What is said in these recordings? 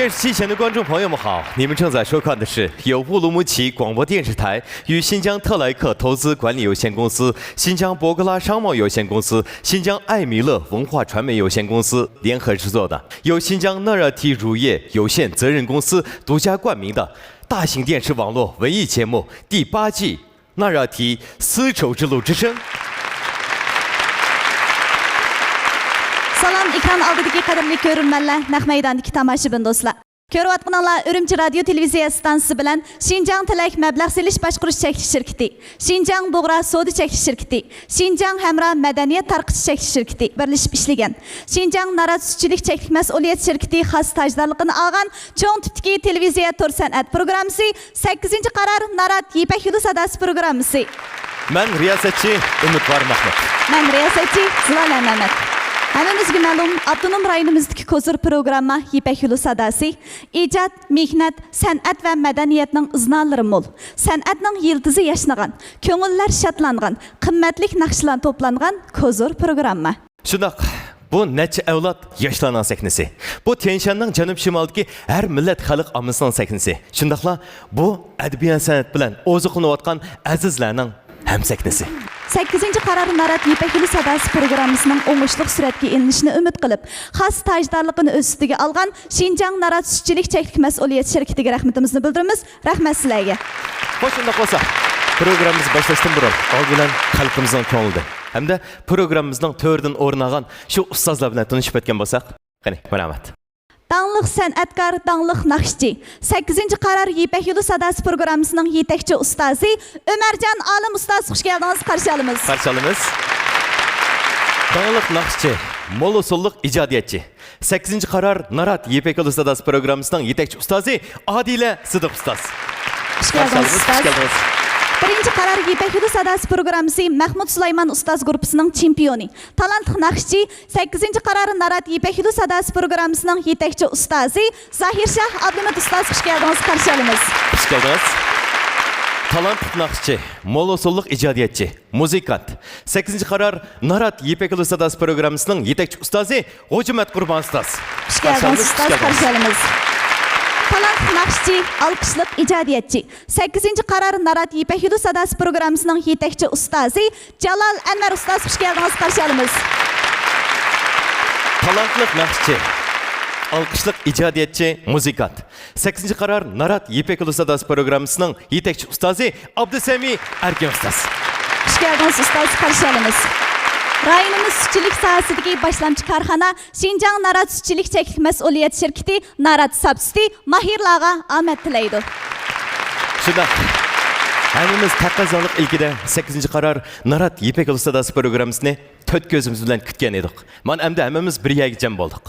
电视机前的观众朋友们好，你们正在收看的是由乌鲁木齐广播电视台与新疆特莱克投资管理有限公司、新疆博格拉商贸有限公司、新疆艾米勒文化传媒有限公司联合制作的，由新疆纳热提乳业有限责任公司独家冠名的大型电视网络文艺节目第8季纳热提丝绸之路之声。 Salam ekran oldidagi qadrli ko'rurmanlar, naq maydondagi tomoshabin do'stlar. Ko'rayotganinglar Urumchi radio televiziya stansiyasi bilan Xinjiang Tilak mablag' selish boshqarish cheklik shirkati, Xinjiang Bug'ra savdo cheklik shirkati, Xinjiang Hamra madaniyat tarqitish cheklik shirkati birlashib ishlagan. Xinjiang Narat sutchilik cheklik mas'uliyat shirkati xos tajdorligini olgan cho'ng tipdagi televiziya to'r san'at programmasi 8-qaror Narat Yipak yo'li sadasi programmasi. Men riyosatchi Umidvor Mahmud. Men riyosatchi Zilola Mamat. Hammamizga ma'lum, avtonom rayonimizdagi Kozur programma Yipak yo'li sadasi, ijod, mehnat, san'at va madaniyatning iznolari mo'l. San'atning yildizi yashnagan, ko'ngillar shodlangan, qimmatli naqshlar to'plangan Kozur programma. Shundoq, bu necha avlod yoshlarning sahnasi. Bu Tianshanning janub shimolidagi har millat xalq ommasining sahnasi. Shundoqla, bu adabiyot san'at bilan oziqlanayotgan azizlarning ham sahnasi. 8-qaror Narat Yipak yo'li sadasi programmasining o'ngishli suratga ilinishini umid qilib, xos tajdorligini o'z ustiga olgan Xinjiang Narat sutchilik cheklik mas'uliyat shirkatiga rahmatimizni bildiramiz. Rahmat sizlarga. Qo'shimda qo'sa, programmamiz boshlashdan burun oldin xalqimizning ko'nglida hamda programmamizning to'rdan o'rin olgan shu ustozlar bilan tanishib o'tgan bo'lsak, qani, marhamat. Danglik san'atkor, danglik naqshchi. 8-qaror Yipak yo'li sadasi programmasining yetakchi ustozi Ömerjon Olim ustoz, xush keldingiz, qarshi olamiz. Qarshi olamiz. Danglik naqshchi, mo'l usullik ijodiyatchi. 8-qaror Narat Yipak yo'li sadasi programmasining yetakchi ustozi Adila Sidiq ustoz. Xush keldingiz, ustoz. 1-qaror Yipak yo'li sadasi programmasi Mahmud Sulaymon ustoz guruhining chempioni. Talantli naqshchi 8-qaror Narat Yipak yo'li sadasi programmasining yetakchi ustozi Zahirshoh Abdumat ustoz, xush keldingiz, qarshi olamiz. Xush keldingiz. Talantli naqshchi, mo'l usullik ijodiyatchi, muzikant. 8-qaror Narat Yipak yo'li sadasi programmasining yetakchi ustozi G'ojimat Qurbon ustoz. Xush keldingiz, ustoz, qarshi olamiz. Talant naqshchi, alqishliq ijodiyatchi. 8-qaror Narat Yipak yo'li sadasi programmasining yetakchi ustozi Jalol Anvar ustoz, xush keldingiz, qarshi olamiz. Talantli naqshchi, alqishliq ijodiyatchi, muzikant. 8-qaror Narat Yipak yo'li sadasi programmasining yetakchi ustozi Abdusami Arkin ustoz. Xush keldingiz, ustoz, qarshi olamiz. Rayonimiz sutchilik sohasidagi boshlamchi korxona Xinjiang Narat sutchilik cheklik mas'uliyat shirkati Narat Subsidy mahirlarga omad tilaydi. Shundoq, hammamiz taqozolik ilkida 8-qaror Narat Yipak yo'li sadasi programmasini to'rt ko'zimiz bilan kutgan edik. Mana endi hammamiz bir yerga jam bo'ldik.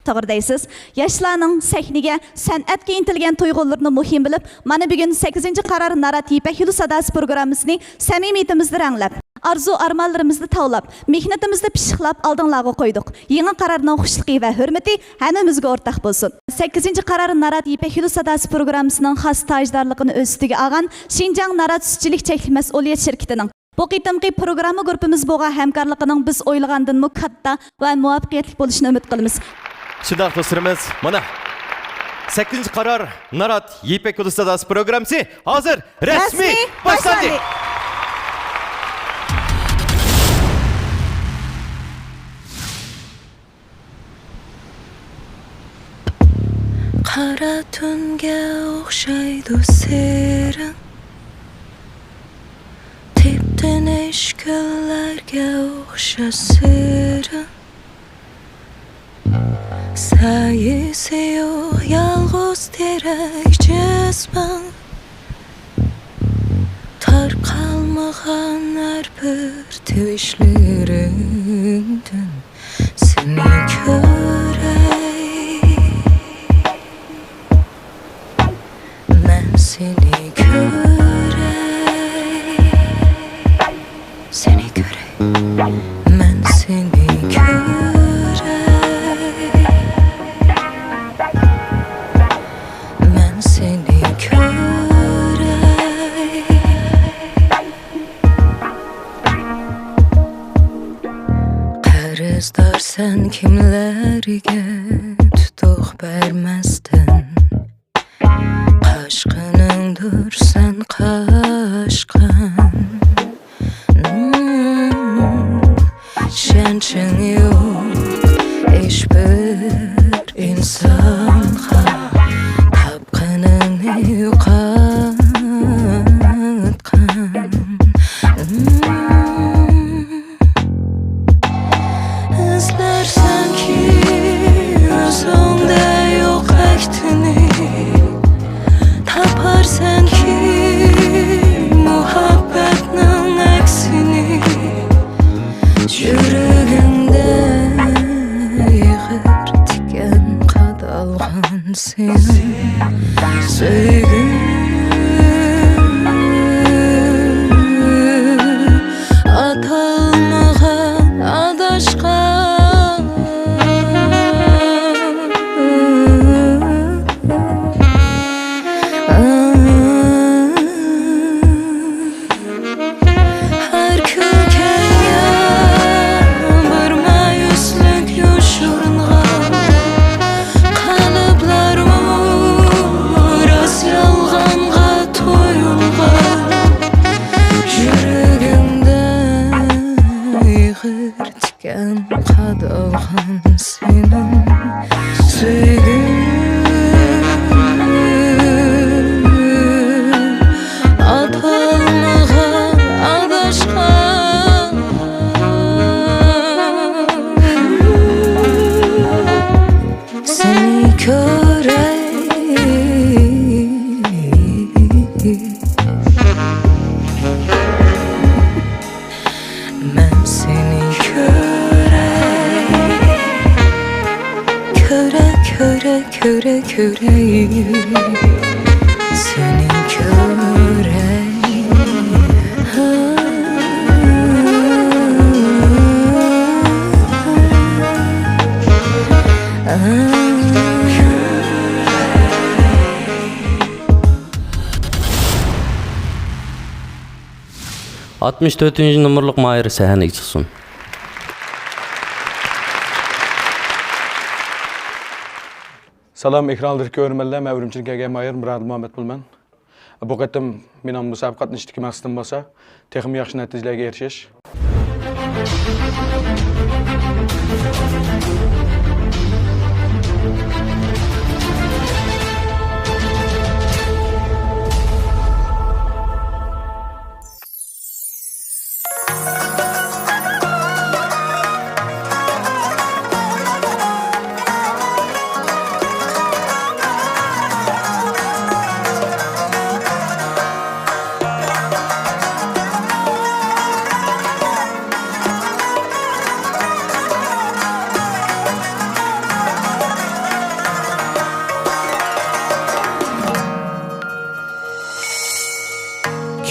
To'g'ri deysiz. Yoshlarning sahnaga, san'atga intilgan tuyg'ularini muhim bilib, mana bugun 8-qaror Narat Yipak yo'li sadasi programmasini samimiyatimizda ranglab, arzu armonlarimizni tavlab, mehnatimizni pishiqlab oldinlarga qo'ydik. Yangi qarorning xushligi va hurmati hammamizga o'rtaq bo'lsin. 8-qaror Narat Yipak yo'li sadasi programmasining xos tajdorligini o'z ustiga olgan Xinjiang Narat sutchilik cheklik mas'uliyat shirkatining bu qitimqi programma guruhimiz bo'lgan hamkorligining biz o'ylagandan katta va muvaffaqiyatli bo'lishini umid qilamiz. Shundoq do'stlarimiz, mana 8-qaror Narat Yipak yo'li sadasi programmasi hozir rasmiy boshlandi. Qara tunga o'xshaydi serin, teptinish kunlarga o'xshasir. Sayisi yo'q yolg'iz terak jismim, tarqalmagan har bir tvishlaringdan seni ko'ray. Men seni ko'ray, seni ko'ray. Men seni ko'ray. Men seni ko'ray. Qarzdorsan kimlarga tutuq bermasdan, sen qaşqan Şençin yok hiçbir insanға Tapqanını yo'qotqan İzlersen ki özünde yok əktini Taparsan ki muhabbetinin əksini Yürüyümde yığır tiken qadalğan senin Söygün atalmağan adaşqan Her kökenge bir mayuslik yoşurunğa Kalıplarımı ras yalğanğa toyunğa Yürüyümde yığır tiken qadalğan senin Söygün atalmağan adaşqan Seni görey Ben seni görey Körey Seni görey Altmış 4-cü numurluq Mahir səhnəyə çıxsın. Salam ekranlıdır görmeliler. Məvrimçilik Ege Mayır, Murad Muhammed Bulman. Bu qatim benim müsabaqat niştiki məqsədim bolsa, texim yaxşı nəticələrə erişiş.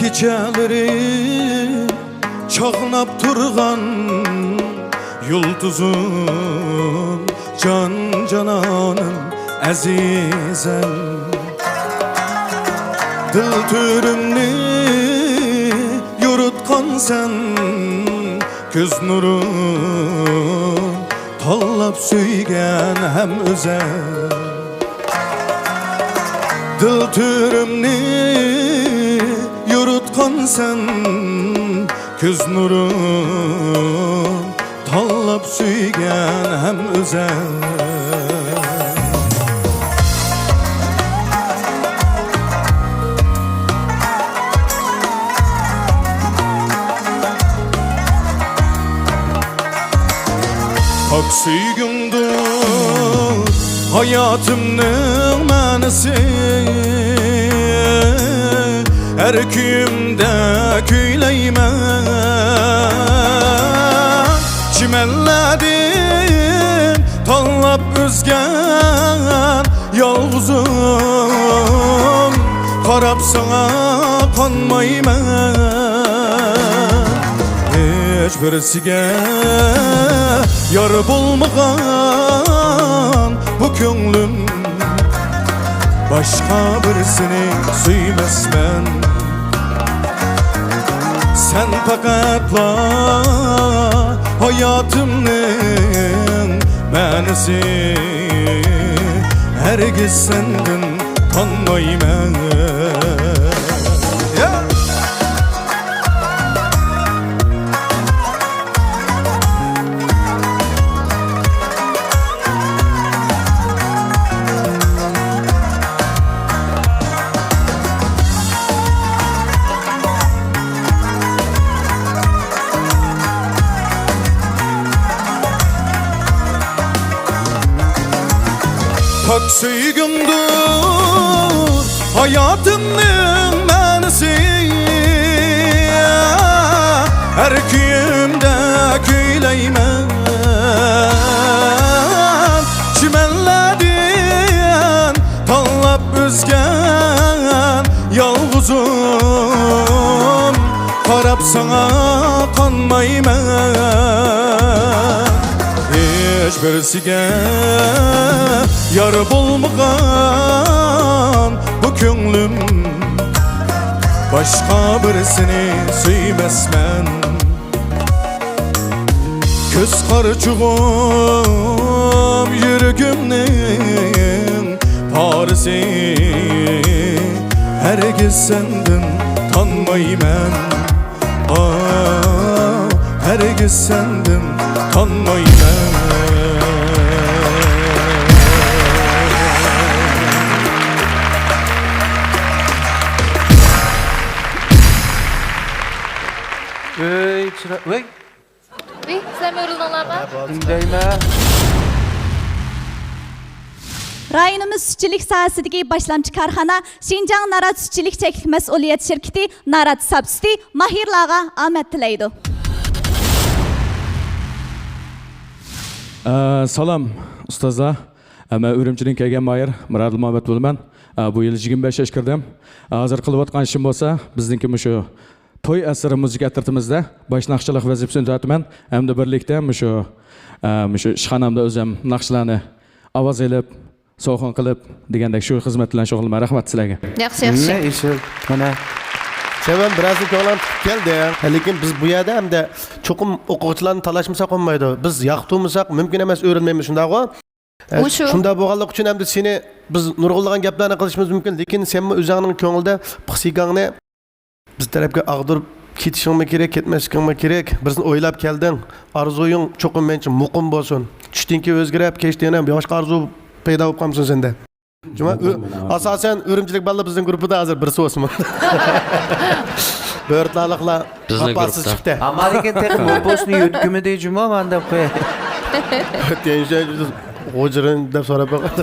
Geceleri çağnap turgan Yulduzum can cananım azizem Dil türümni yorutkan sen Göz nurun tallap söygen hem özel Dil türümni yorutkan sen Göz nurun tallap söygen hem özel Hak süygündür hayatımның mənisi Her kuyumda küyleymen Çimelledim tanlap özgen Yalğızım qarab sana qanmayman Hiç birisiga yar bulmagan bu könglim Başka birisini suymazman Sen fakatla hayatımның mənisi Hergiz senden tanmayman Süygümdür hayatımның mənisi Her kuyumda küyleymen Çimenlerden tanlap üzgen Yalğızım Qarab sana qanmayman Hiç birisiga yar bulmagan bu ko'nglim Başka birisini suymesmen Köz qarçug'um yuragimning parisi Hergiz sendin tanmayman Hergiz sendin tanmayman Vey, sen mi yoruldunlar mı? Rayonimiz sütçülük sohasidagi başlamchi korxona Şinjan Narat Sütçülük Cheklik Mas'uliyat şirkati Narat Sapsuti mahirlarga omad tilaydi. Salam ustozlar. Men Urumchidan kelgan Mayir Murodil Muhammad bo'laman. Bu yil 25 yoshga kirdim. Hozir qilayotgan ishim bo'lsa, bizningki shu to'y asri muzika atritimizda bosh naqshchilik vazifasini o'taman. Hamda birlikda shu ishxonamda o'zim naqshlarni ovoz elib, sovg'in qilib degandek shu xizmat bilan shug'ullanaman. Rahmat sizlarga. Yaxshi, yaxshi. Ne işi? Mana. Seven biraz ko'nglim keldi. Lekin biz bu yerda hamda cho'qim o'quvchilarni talashmasak olmaydi. Biz yaqtumsak mumkin emas o'rganmaymiz shundaqo. Shunda bo'lganlik uchun hamda seni biz nurg'ulg'an gaplarni qilishimiz mumkin, lekin sen o'zingning ko'ngilda pixsigangni biz tarafga ag'dirib ketishingmi kerak, ketmasligingmi kerak. Bizni o'ylab kelding. Arzuying cho'qim men uchun muqim bo'lsin. Tushdingki o'zgarib, keshding ham boshqa arzu paydo bo'lib qolsin senda. Cuma asosan Urumchilik balla bizning guruhda hozir birisi o'smi. Börtlarliklar Bizning papasiz guruhda. chiqdi. Amerikan texnik postni yutgimi dey juma manda qo'y. Tenşen Hocaran deb so'rab baqadi.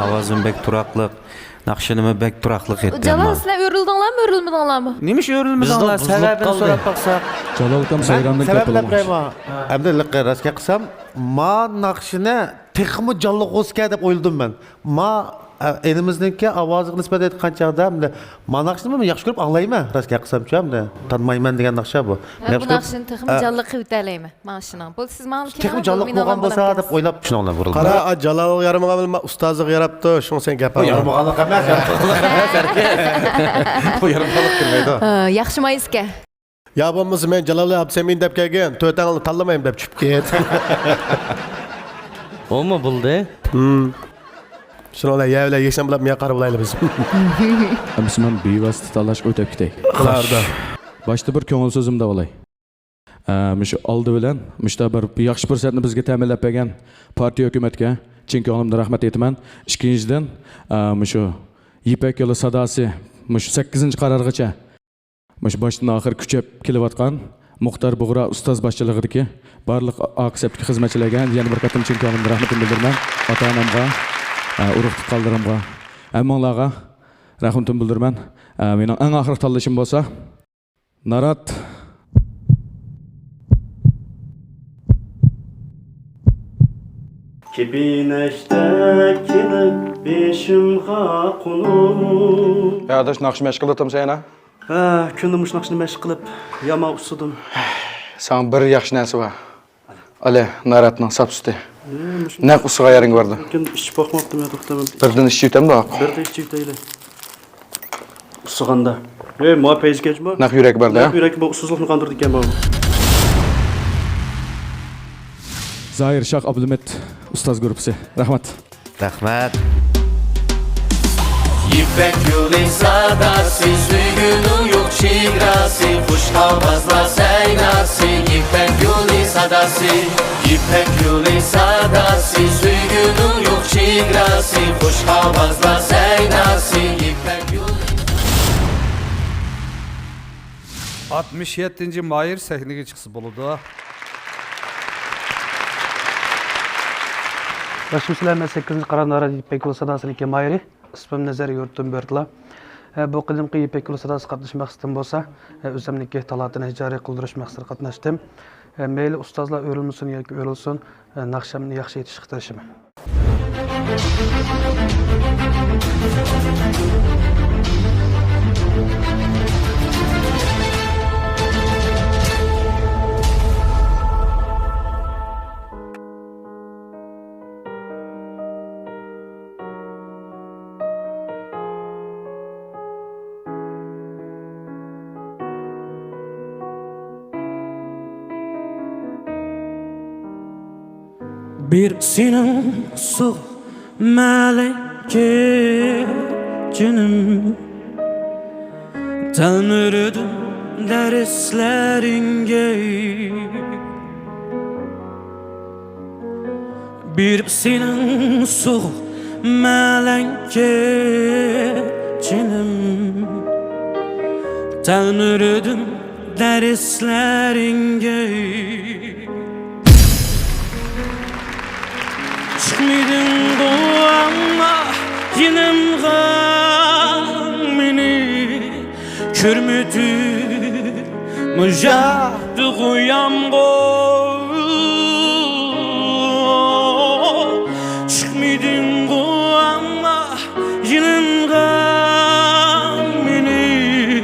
Ovozim bek turaqliq, naqshinimi bek turaqliq etdi. Jalol, sizlar yoruldinglarmi, yorilmadinglarmi? Nima shu yorilmadinglar? Sababini so'rab baqsaq. Jalol akam sayramdan Sabablar gapirmoqchi. qayma. Hamda liqqa rasga qilsam, ma naqshini texmi jonliq o'sga deb o'yladim men. Ma elimizniki ovoziga nisbatan aytganchaqda hamda ma naqshini yaxshi ko'rib anglayman. Rasga qilsam-chi hamda tanmayman degan naqsha bu. Bu naqshin texmi jonliq qilib o'talaymi? Mana shuni. Bu siz ma'lum Texmi jonliq bo'lgan bo'lsa deb o'ylab Shuninglar burildi. Qara Jalol yarimga bilma ustozlik yarabdi. Shuni sen gapir. Yarimg'alik emas. Bu yarimg'alik kirmaydi. Yaxshi mayizga. Ya bo'lmasa men Jalol Absamin deb kelgan, to'rtangni tanlamayman deb tushib ket. Omi bo'ldi? Shuninglar yavlar yeshan bilib men qarab olaylik biz. Amsiman bevosita tanlashga o'tib ketay. Qilardi. Boshda bir ko'ngil so'zimda bo'lay. Shu oldi bilan mushta bir yaxshi fursatni bizga ta'minlab bergan partiya hukumatga chin ko'nglimdan rahmat aytaman. Ikkinchidan, shu Ipak yo'li sadosi shu 8-qarorgacha boshdan oxir kuchab kelayotgan Muxtar Bug'ra ustoz boshchiligidagi barliq oqsabtiki xizmatchilarga yana bir qatim chin ko'nglimdan rahmatimni bildiraman. Ota-onamga, urug' tuqqanlarimga, hammalarga rahmatimni bildiraman. Mening eng oxirgi tanlashim bo'lsa, Narat Kibinəşdə kilib beşimğa qunum Yadaş naqsh məşğul etim səni. Kündümüş naqşını məşq qılıb yama usudum Sən bir yaxşı nəsi var. Ale Naratның sapsuti. Naq usuğa yarın vardı. Gün iş baxmaqdım ya toxtamam Birdən işçi yutam da. Bir də işçi deyil Usuğanda Muha peyz geçmə Naq yürək vardı. Naq yürək bu usuzluqnu qandırdı ikən bu Zahir Şah Abdülmet Ustaz Grupusu. Rahmat. Rahmat. İpek yolu sadası, suygunun yok şigrası, kuş havazla seynası. İpek yolu sadası, İpek yolu sadası, suygunun yok şigrası, kuş havazla seynası. İpek yolu 67. Mayır səhnəyə çıxısı buludu. Yaxshi sizlar, men 8-chi qaranara İpek Yolu Sadası'nın mayri. İsmim Nazar Yurtun Berdila. Bu qadimki İpek Yolu Sadası qatnashmoq istim bo'lsa, o'zimniki talatini ijara qildirish maqsadida qatnashdim. Meyli ustozlar o'rilmasin yoki o'rilsin, naqshamni yaxshi yetishga tirishim. Bir senin su meleke canım Tanrı'dın dersleringe Bir senin su meleke canım Tanrı'dın dersleringe Çıkmaydın bu ama yinem meni Körmüdü müjahdı koyam Çıkmaydın bu ama yinem meni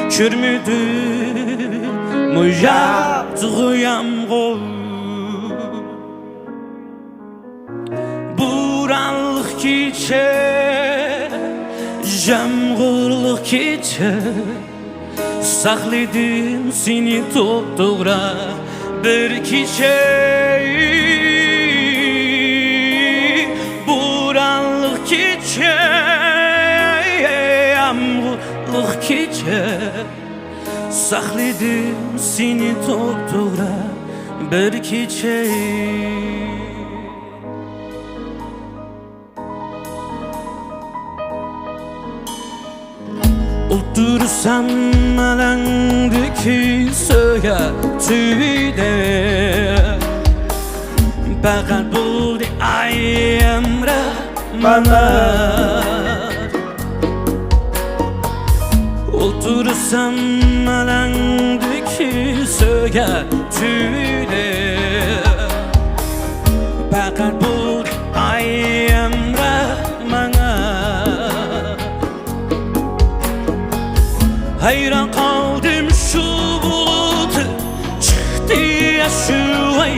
Körmüdü müjahdı koyam Buranlık gece, jamg'urlik kecha Sakladım seni to'g'ri bir kecha Buranlık gece, jamg'urlik kecha Sakladım seni to'g'ri bir kecha Otursam alangdaki söğütüde Fakat buldu ay emre bana Otursam alangdaki söğütüde Fakat buldu ay emre bana Hayran kaldım şu bulut çıktı ya şu ay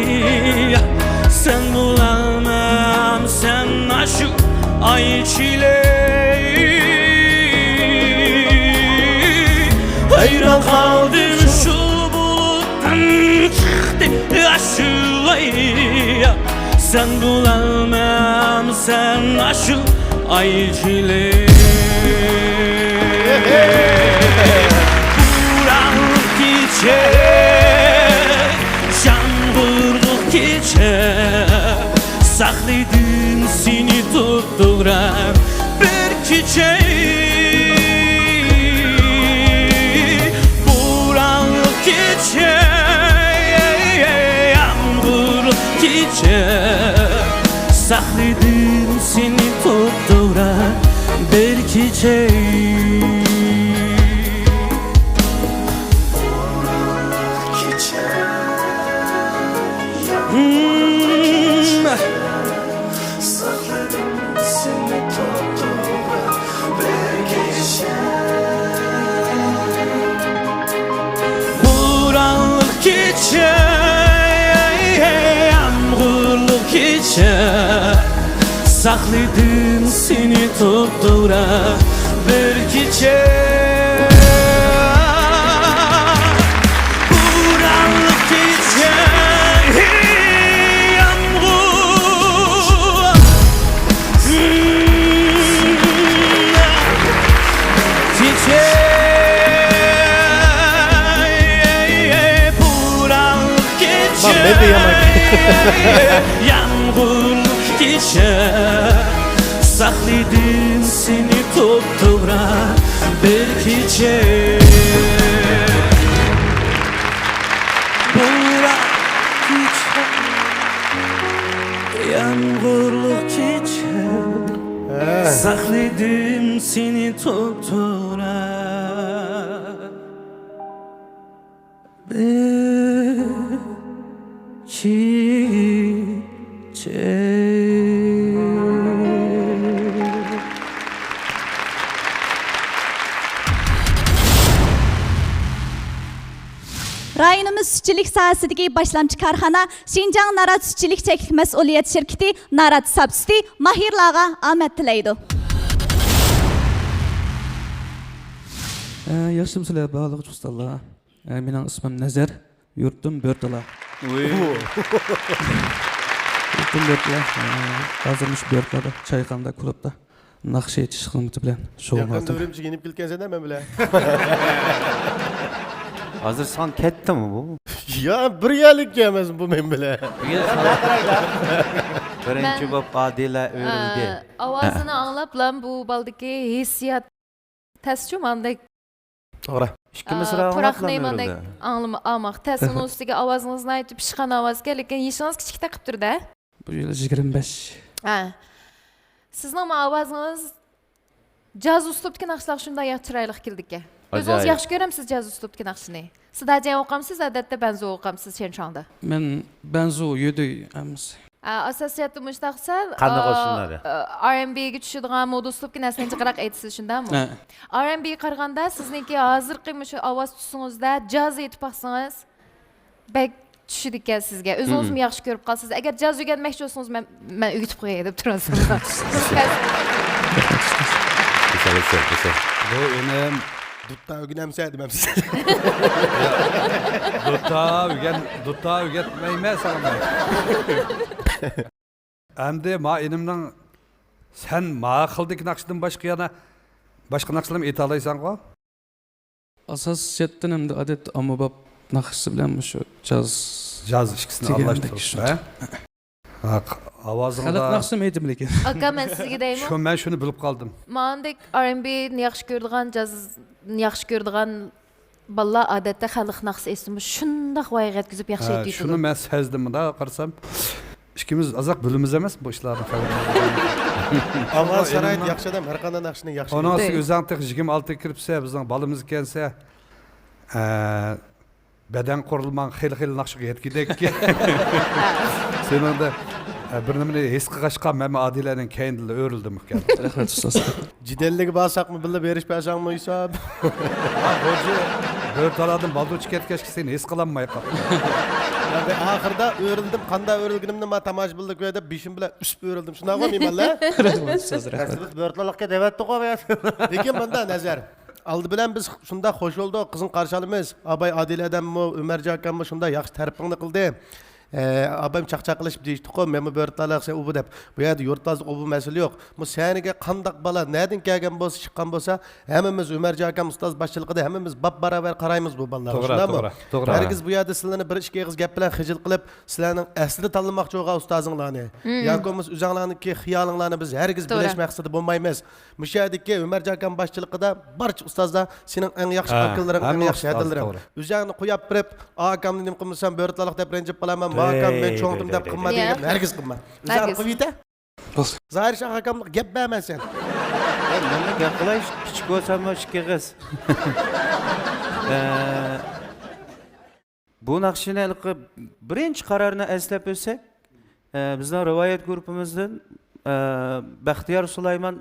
Sen bulamam sen aşık ay çile Hayran kaldım şu buluttan çıktı ya şu ay Sen bulamam sen aşık ay çile Buranlık gece, jamg'urlik kecha Sakladım seni to'g'ri bir kecha Buranlık gece, jamg'urlik kecha Sakladım seni to'g'ri bir kecha Buranlık gece, jamg'urlik kecha Sakladım seni to'g'ri bir kecha Buranlık gece, Yağmurluk gece Sakladım seni to'g'ri bir kecha Buranlık gece Yağmurluk sakladım seni tuttura bir çiçek. Rayonimiz sütçülük sohasidagi boshlamchi korxona Xinjiang Narat sütçülük cheklik mas'uliyat shirkati Narat Subsidi mahirlarga omad tilaydi. Yaxshi sizlar bog'liq do'stlar. Mening ismim Nazar, yurtim Bo'rtala. Yurtim Bo'rtala. Hozirmish Bo'rtalada, Chayqanda klubda naqsh etish xizmati bilan shug'ullandim. Yaqında Ürümçi yenip kelkensen de ben bile. Hozir son ketdimi bu? Ya bir yıllık gelmez bu men bile. Birinchi bo'lib Odila o'rildi. Ovozini anglab lan bu baldagi hissiyat taschu mandek To'g'ri. Ikki misra puraqnaymandek almaq tasini ustiga ovozingizni aytib pishqan ovozga lekin yeshingiz kichikda qilib turdi. Bu yil 25. Ha. Sizning ovozingiz jaz uslubdagi naqshlar shunday chiroyli keldi-ki. O'zingiz yaxshi ko'ramsiz jaz uslubdagi naqshni? Siz dajan o'qamsiz, odatda banzo o'qamsiz Shenchongda. Men banzo yedi amiz. Asosiyati mushtaqsal Qanday qo'shinlari? R&B'ga tushadigan mod uslubga nasni chiqaraq aytasiz shundami? R&B'ga qaraganda sizniki hozirgi shu ovoz tusingizda jaz aytib baqsangiz bek tushidi ekan sizga. O'zingizmi yaxshi ko'rib qolasiz. Agar jaz o'rganmoqchi bo'lsangiz men o'rgatib qo'yay deb turasiz. Bu enim Dutta ögünemseydim hem size. dutta ögetmeyme sana. Endi ma enimden sen ma kıldık nakşıdan başka nakşılam etalaysan ko? Asosiyatdan hamda odat ommabop naqshi bilan shu Jaz ikisini aralashtirib. Avazında xalq naqshim aytdim lekin. Aka men sizga deyman. Ben şunu bilip kaldım. Mandek R&B'ni yaxshi ko'radigan, jazzni yaxshi ko'radigan balla odatda xalq naqshi esimi shundoq voyaga yetkazib yaxshi aytib yuradi. Şunu ben sezdim da qarsam ikimiz azaq bölümümüz emas bu işlarni. Ama sarayt yaxshi adam har qanday naqshni yaxshi. Onasi o'zantiq 26 kiribse bizning balimiz kelsa beden qurilman xil naqshiga yetkidek. Senin de bir nimani his qilg'ashqa men Adilaning keyinda o'rildim ekan. Rahmat ustoz. Jidelliga borsaqmi billa berishpasangmi hisob? Hoji Bo'rtalardan balduch ketgach seni his qilolmay qoldim. Yani ahırda öğrendim, kanda öğrengenimde ma tamaj bildik ve de bişim bile üst öğrendim. Şuna koymayayım valla. Rahmat ustoz. Rahmat. Börtlalıkka devettik o be. Lekin bunda nazar. Aldı bilen biz şunda hoş oldu. Kızın karşılığımız. Abay Adile'den mi, Ömerci Hakan mi şunda yaxşı terpingni qildi. Abayım çaqçaqlashib deyishdi-ku, men bu börtlalık sen ubu deb. Bu yerda yurtazlık ubu mesele yok. Bu seniga qandaq bala nereden kelgan bo'lsa, chiqqan bo'lsa, hammamiz Ömerci Hakan ustoz boshchiligida hammamiz bab baravar qaraymiz bu balalarga. To'g'ri. Herkes bu yerda sizlarni bir ikki og'iz gap bilan xijil qilib, sizlarning aslini tanlamoqchi bo'lgan ustozinglarni, yoki bo'lmasa o'zinglarniki xiyolinglarni biz herkes bilish maqsadida bo'lmaymiz. Mushadikka Ömerci Hakan boshchiligida barcha ustozlar sening eng yaxshi aqllaring, eng yaxshi hadillaring. O'zingni qo'yib berib, "Akamni nim qilmasam börtlalık deb ranjib qolaman." Akam ben çoğundum deb qilma degan herkes qilma. O'zing qilib yeta. Zahir Shah akamni gap berman sen. Menga gap qilay, kichik bo'lsam ikki qiz. Bu naqshini birinchi qarorni eslab o'tsak, bizning rivoyat guruhimizdan Baxtiyor Sulaymon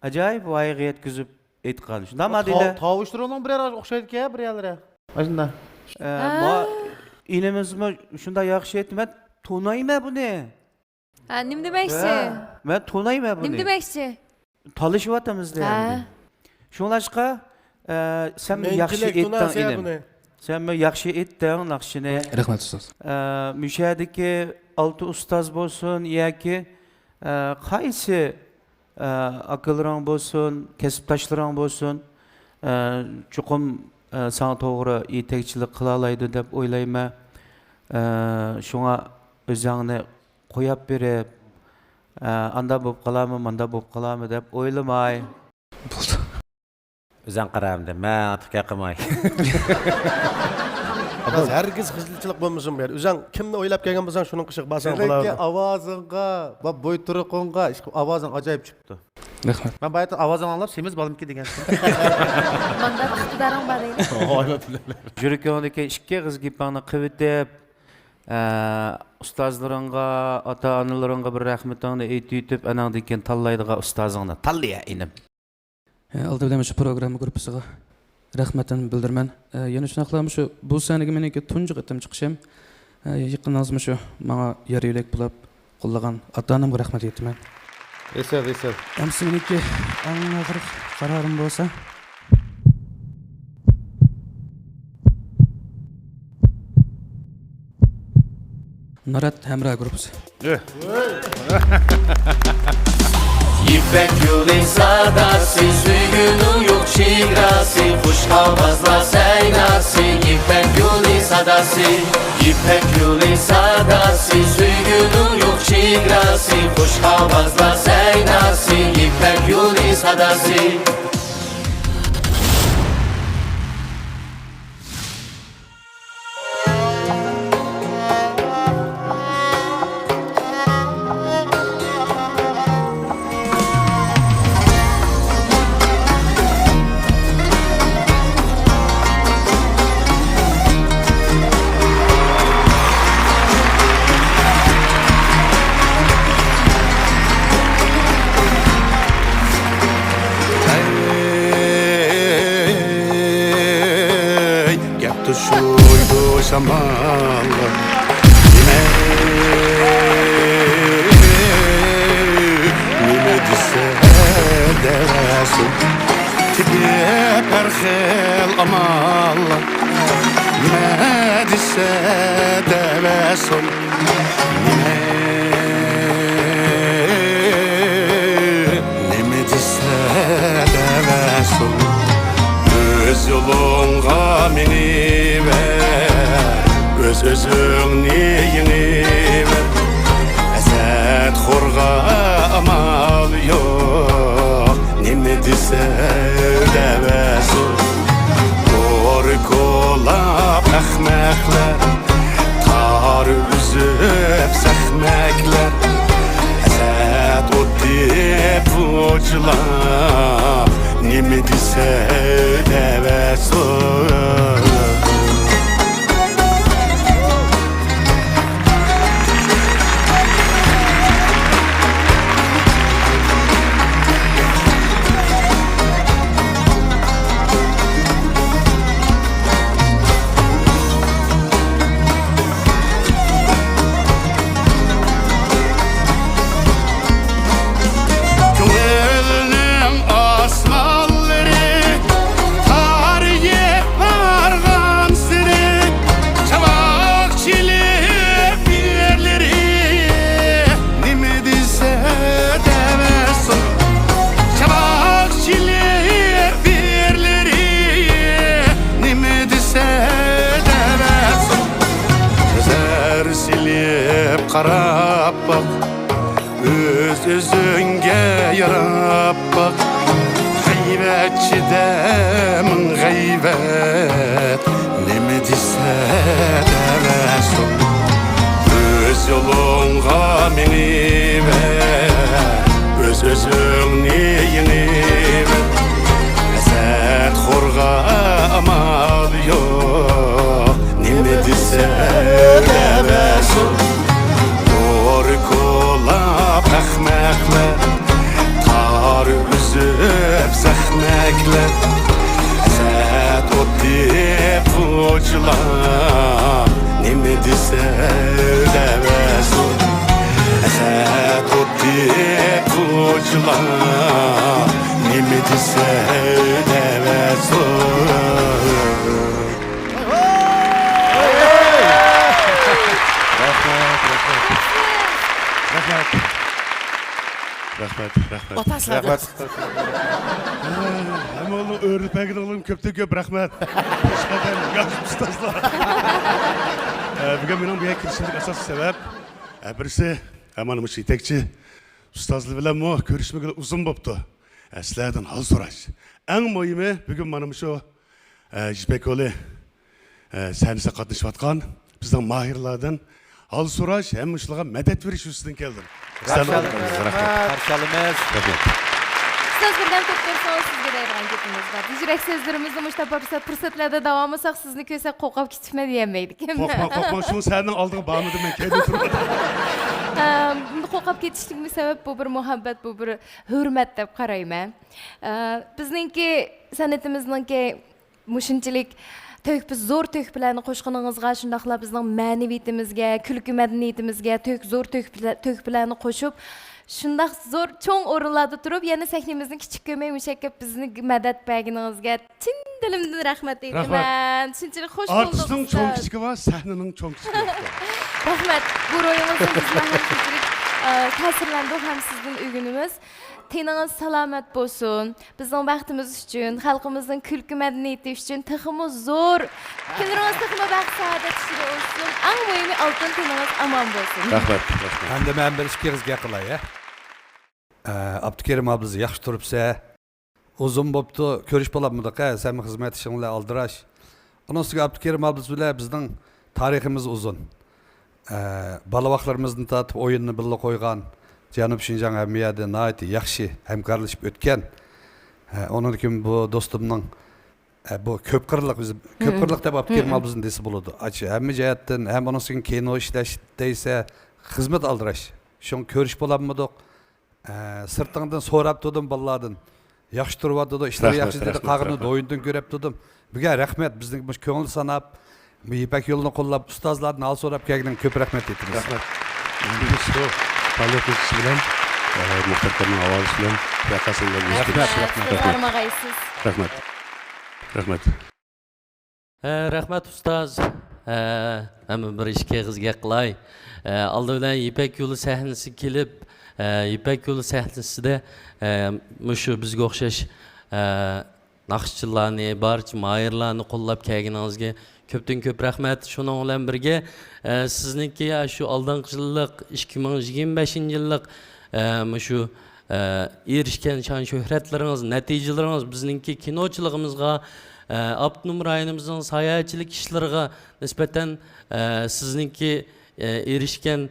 ajoyib voyaga yetkazib aytgan. Shundami deydi? Tovushtiruvning bir o'xshaydi-ku, bir yerlari. Shunda. İnimizmi shunda yaxshi aytma, to'nayma buni. Ha, nim demakchi? Men to'nayma buni. Nim demakchi? Talashyapmiz endi. Shunlashqa sen yaxshi aytding inim. Sen yaxshi aytding naqshini. Rahmat ustoz. Mushadiki 6 ustoz bo'lsin yoki qaysi aqlrang bo'lsin, kasbdoshlaring bo'lsin, chuqum sana to'g'ri yetakchilik qila oladi deb o'ylayman. Shunga o'zingni qo'yib berib, anda bo'lib qolarmi, manda bo'lib qolarmi deb o'ylamay. O'zing qaramda, men atiqa qilmay. Biz herkes hızlıçılık bo'lmasin bu yer. O'zing kimni o'ylab kelgan bo'lsang, shuni qishiq basang bo'lardi. Ovozingga va bo'yturuqingga ovozing ajoyib chiqibdi. Rahmat. Men bayta ovozing anglab semiz bolimki degansan. Manda iqtidoring bor deydi. Jurikondagi ikki qiz gapingni qivitib, ustozlaringga, ota-onalaringga bir rahmatingni aytib, anandan keyin tanlaydigan ustozingni tanlaya inim. Aldı bilan shu programma gruppasiga rahmatini bildirman. Yana shunaqami shu bu sanaga meniki tunji qitim chiqishim. Yaqindan shu menga yer yo'lak bo'lib qo'llagan ota-onamga rahmat aytaman. Esel. Amsi meniki eng og'ir qarorim bo'lsa, Narat Hamra gruppasi. İpek yolu sadası, suygunun yok şigrası, kuş havazla seynası. İpek yolu sadası, İpek yolu sadası, suygunun yok şigrası, kuş havazla seynası. İpek yolu sadası. Şuydu şamanlı Nime dise devesin Tiye perxel amalla Nime dise devesin Nime dise devesin Öz yolunga meni ver Öz özüngni ver Esat xorga amal yok Nime dese devesin Doğru kolap ahmaklar Tar üzüp sahmaklar Esat o dip uçlar Nime dese devesin Qarab bak, öz özünge yarab bak G'aybatchida min g'aybat Nima desa devesin Öz yolunga meni ver Öz özüngni ver Esat xorga amal yok Nima desa devesin Kolap ahmaklar Tar üzüp sahmaklar Esat o dip uçlar Nime dese devesin Esat o dip uçlar Nime dese devesin Rahmat. Hem oğlum öğretmen oğlum köpte köp rahmet. Hoşgeldin yaşlı ustazlar. Bugün benim bir kirişinlik asas sebep. Birisi hemen yetekçi ustazlı bilen mu görüşmek uzun boptu. Sizlerden hal soraş. En mühimi bugün benim şu İpek yolu sahnasida qatnashayotgan bizning mahirlardan hal so'rash ham shularga madad berish ustidan keldim. Qarşalımız. Ustoz birdan to'xtalsangiz sizga deydigan gapimiz bor. Yurak so'zlarimizni mushtaba fursatlarda davom etsak sizni ko'rsak qo'rqib ketibman demaydik. Qo'rqma, shu sening oldinga bormadim men kelib turibman. Qo'rqib ketishlikmi sabab bu bir muhabbat, bu bir hurmat deb qarayman. Bizningki san'atimizningki mushunchalik biz zo'r to'k bilan qo'shqiningizga shundaqla bizning ma'naviyatimizga, kulki madaniyatimizga zo'r to'k bilan qo'shib shundaq zo'r cho'ng o'rinlarda turib, yana sahnamizni kichik ko'may mushakkab bizni madad berganingizga chin dilimdan rahmat aytaman. Shunchalik xush bo'ldik. Artistning cho'ng kichigi va sahnaning cho'ng kichigi. Rahmat. Bu ro'yingizni bizlar ham shunchalik ta'sirlandik ham sizdan o'rganimiz. Teningiz salomat bo'lsin. Bizning vaqtimiz uchun, xalqimizning kulki madaniyati uchun teximiz zo'r. Kunlaringiz texmi baxt saodat ichida olsun. Eng muhimi oltin teningiz amon bo'lsin. Rahmat. Endi men bir ishingizga qilay. Abdukerim abimiz yaxshi turibsa, uzun bo'pti, ko'rish bo'lamidi-qa, sen xizmat ishingni aldirash. Onun ustiga Abdukerim abimiz bilan bizning tariximiz uzun. Balavoqlarimizni tatib o'yinni birga qo'ygan. Janub Şinjan Əmmiyyədə naiti yaxşı həmkarlaşıb ötken. Onun için bu dostumның bu köp qırlıq deb Abdukerim abimizin desi buludu. Açı, həmmi cəhətdən, həm onun için kino işləşdəysə xizmet aldıraş. Şun körüş bulanmadıq. Sırtından sorab tutum balladın. Yaxşı turvadı, işleri yaxşı dedi, qağını doyundun görüp tutum. Büge rəhmət, bizden köngül sanab, İpek yolunu qollab, ustazlardan al sorab kelginin köp rəhmət etdiniz. Rəhmət. Palyak kişi bilen, muhtarlarının havası bilen, yakasıyla Rahmet. Rahmat ustaz. Hem bir işke kızga qilay. Aldı bilen İpek yolu sahnesi kelib, İpek yolu sahnesida mushu bizga o'xshash naqshchilarni, barcha mayirlarni qo'llab kelganingizga ko'pdan ko'p rahmat. Shuning bilan birga sizniki shu oldingi yillik 2025-yillik mushu erishgan shon shuhratlaringiz, natijalaringiz bizningki kinochiligimizga, Abdunum rayonimizning sayohatchilik ishlariga nisbatan sizningki erishgan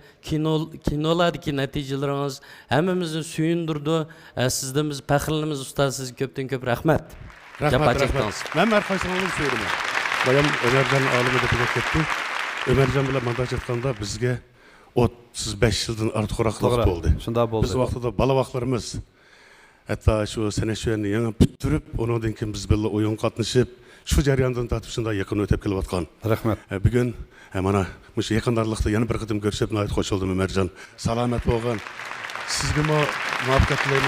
kinolardagi natijalaringiz hammamizni suyundirdi. Sizdan biz faxrlanamiz ustoz, sizga ko'pdan ko'p rahmat. Rahmat. Men marhasini söyleyeyim. Bayam Ömercan alımı da etti. Ömercan bilen montaj ettiğinde bizge 35 yıldan artık oldu. Biz vaxtıda balavaqlarımız, hatta şu senetçilerini yanı büttürüp, onun için biz böyle oyun katlaşıp, şu jaryandan tatip şunda yakın ötep kelip atkan. Rahmet. Bugün mana şu yakındarlıkta yeni bir kıdım görüşüp nait hoş oldum Ömercan. Salamet olgan. Sizge muhabbet etmeyin.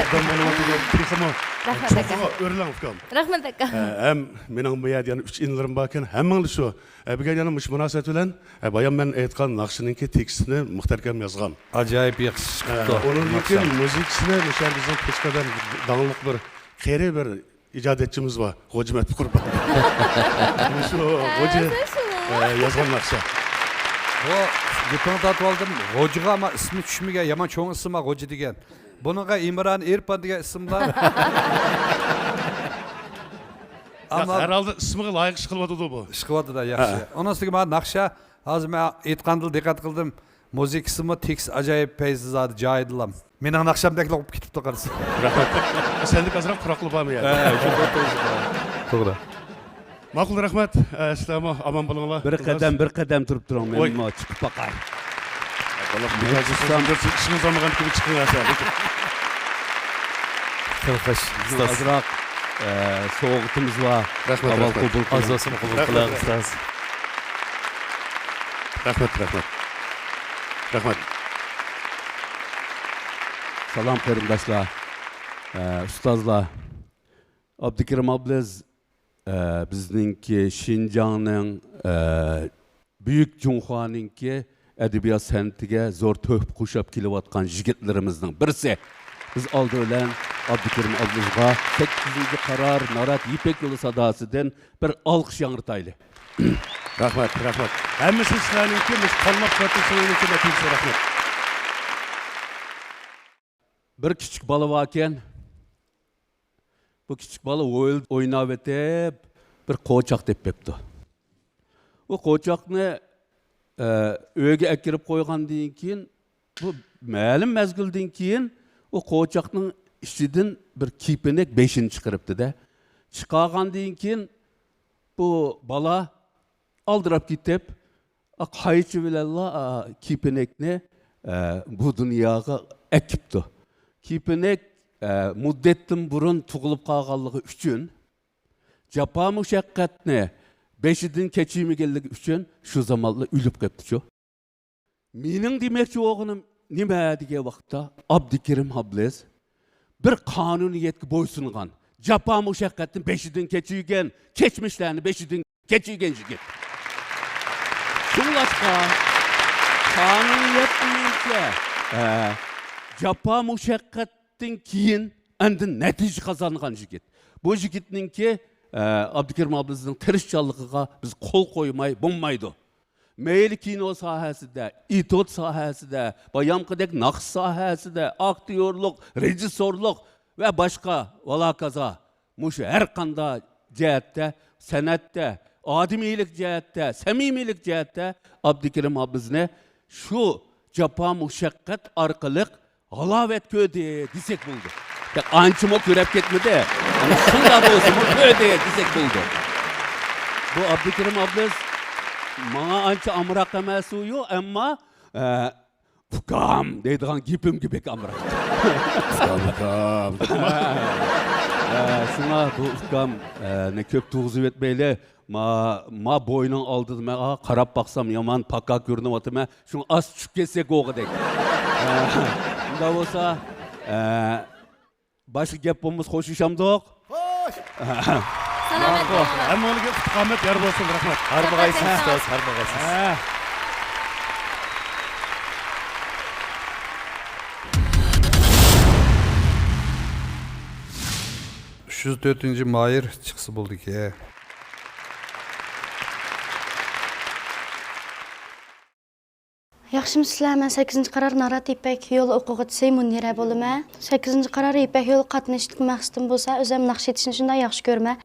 Okdan bana Rahmet aka. Rahmet aka. Hem mening bu yerda 3 inlerim barken hemming shu. Bir yana mush munosabat bilan bayan men aytgan naqshininki tekstini muhtarkam yozgan. Ajoyib yaxshi chiqdi. Onun için müzikçisine mesela bizim Peçka'dan dağınlık bir xeyri bir icadetçimiz var. Hocamet Kurban. Şu hoca yazgan naqsha. O gitini tatib oldim. Hocaga ama ismi tushmagan, yomon cho'ng ismi hoca degan. Bununla İmran Erpan degan ismlar. Ama herhalde ismiga layık chiqiladi bu. Chiqiladi da yaxshi. Onun ustiga men naqsha hozir men aytganda diqqat qildim. Muzik ismi tekst ajoyib peyzad joyidilam. Mening naqshamdek bo'lib ketibdi qarasa. Rahmat. Sendek azroq turoqli bormi ya? To'g'ri. Ma'qul rahmat. Assalomu aman bo'linglar. Bir qadam turib turing, men chiqib baqay. Allah mücadele bir işimiz olmagan gibi çıkın aşağı. Kılkış. Azroq soğuğutimiz var. Rahmet. Az olsun qabul qiling ustoz. Rahmat. Salam qarindoshlar. Ustozlar. Abdukerim abimiz bizningki Şinjanning Büyük Junxoninki edebiyat san'atiga zo'r to'p qo'shib kelayotgan yigitlarimizning birisi. Biz oldi bilan Abdukerim abimizga 8-qaror Narat İpek yolu sadosidan bir olqish yangrtayli. Rahmat. Hammasi sizlarningki biz qo'llab quvvatlashingiz natijasi rahmat. Bir kichik bola bor ekan. Bu kichik bola o'ynab etib bir qo'choq deb bepti. bu koçakni öge ekirip koygandan keyin bu ma'lum mezgildan keyin o koçakning ichidan bir kipenek 5'ini chiqaribdi da. Chiqargandan keyin bu bala aldırıp gitip qaychi bilanla kipenekni bu dunyoga ekipdi. Kipenek muddatdan burun tug'ilib qolganligi uchun japa mushaqqatni 5'idan kechirmaganligi uchun shu zamonda o'lib ketdi. Mening demoqchi o'g'lim nima degan vaqtda Abdukerim Hablez bir qonuniyatga bo'ysungan, japa mushaqqatni 5'idan kechirgan, kechmishlarni 5'idan kechirgan yigit. Şunlaşqa qonuniyat deyilsa, japa mushaqqatdan keyin endi natija qozongan yigit. Bu yigitninki Abdukerim Ablezning tirishchanligiga biz qo'l qo'ymay bo'lmaydi. Meyli kino sohasida, itot sohasida, bayamqidek naqsh sohasida, aktyorlik, rejissorlik va boshqa valakaza mushu har qanday jihatda, san'atda, odimiylik jihatda, samimiylik jihatda Abdukerim Ablezni shu japa mushaqqat orqali g'alovat ko'rdi desak bo'ldi. Anchimo ko'rib ketmadi. Ana shunday bo'lsa, bu ko'rdi desak bo'ldi. Bu Abdukerim Ablez bana ancha amroq emas u, ammo ukam deydigan gapim gibi amroq. Ukam. Shuna bu ukam ne ko'p tug'izib etmayli. Ma bo'yning oldida men qarab baqsam yomon pakka ko'rinib o'tma. Shuni as tushib ketsak o'g'idek. Unda bo'lsa boshqa gap bo'lmas, xo'shishamdoq. Salomat bo'ling. Hammaga qomat yor bo'lsin, rahmat. Harmag'aysiz ustoz, harmag'aysiz. 304-mayır chiqsa bo'ldi ki. Yaxshimisilar, men 8-qarar Narat İpek yo'li o'quvchisi Munira bo'laman. 8-qarar İpek yo'li qatnashlik maqsadim bo'lsa, o'zim naqsh etishni shunday yaxshi ko'raman.